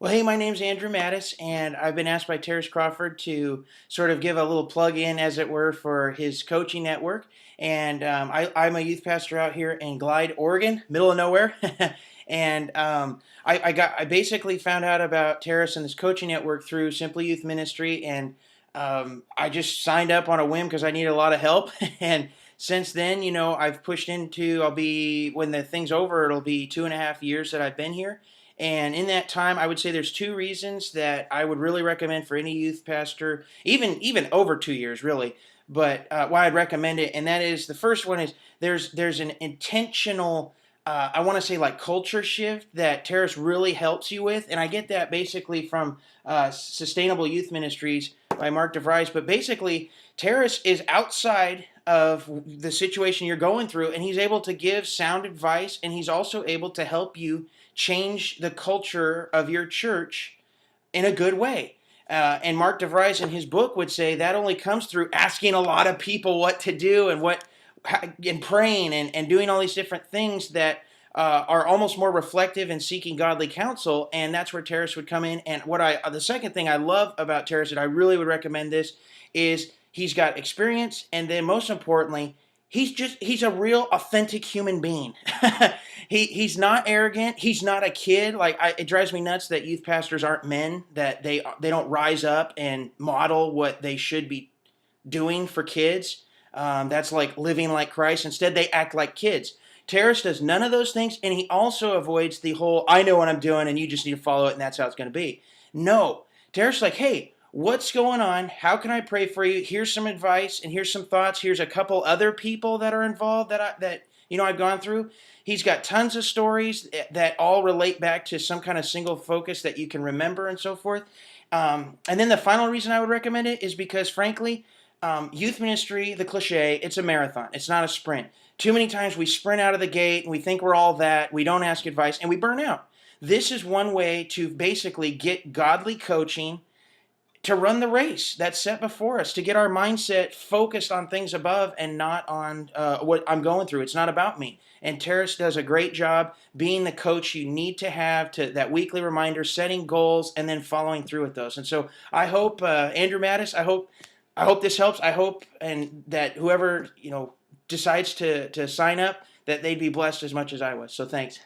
Well, hey, my name's Andrew Mattis, and I've been asked by Terrace Crawford to sort of give a little plug in, as it were, for his coaching network. And I'm a youth pastor out here in Glide, Oregon, middle of nowhere. and I basically found out about Terrace and this coaching network through Simply Youth Ministry, and I just signed up on a whim because I needed a lot of help. And since then, I've pushed into. I'll be when the thing's over. It'll be 2.5 years that I've been here, and in that time, I would say there's two reasons that I would really recommend for any youth pastor, even over 2 years, really. But why I'd recommend it, and that is the first one is there's an intentional, I want to say like culture shift that Terrace really helps you with, and I get that basically from Sustainable Youth Ministries by Mark DeVries. But basically, Terrace is outside of the situation you're going through, and he's able to give sound advice, and he's also able to help you change the culture of your church in a good way. And Mark DeVries in his book would say that only comes through asking a lot of people what to do and praying and doing all these different things that are almost more reflective and seeking godly counsel. And that's where Terrace would come in. And the second thing I love about Terrace, and I really would recommend this, is he's got experience, and then most importantly, he's a real authentic human being. He's not arrogant. He's not a kid. It drives me nuts that youth pastors aren't men, that they don't rise up and model what they should be doing for kids. That's like living like Christ. Instead, they act like kids. Terrace does none of those things, and he also avoids the whole "I know what I'm doing and you just need to follow it and that's how it's going to be." No, Terrace is like, "Hey, what's going on? How can I pray for you? Here's some advice and here's some thoughts. Here's a couple other people that are involved that I've gone through." He's got tons of stories that all relate back to some kind of single focus that you can remember and so forth. And then the final reason I would recommend it is because, frankly, youth ministry, the cliche, it's a marathon. It's not a sprint. Too many times we sprint out of the gate and we think we're all that. We don't ask advice and we burn out. This is one way to basically get godly coaching to run the race that's set before us, to get our mindset focused on things above and not on what I'm going through. It's not about me. And Terrace does a great job being the coach you need to have, to that weekly reminder, setting goals, and then following through with those. And so I hope, Andrew Mattis, I hope this helps. I hope and that whoever decides to sign up, that they'd be blessed as much as I was. So thanks.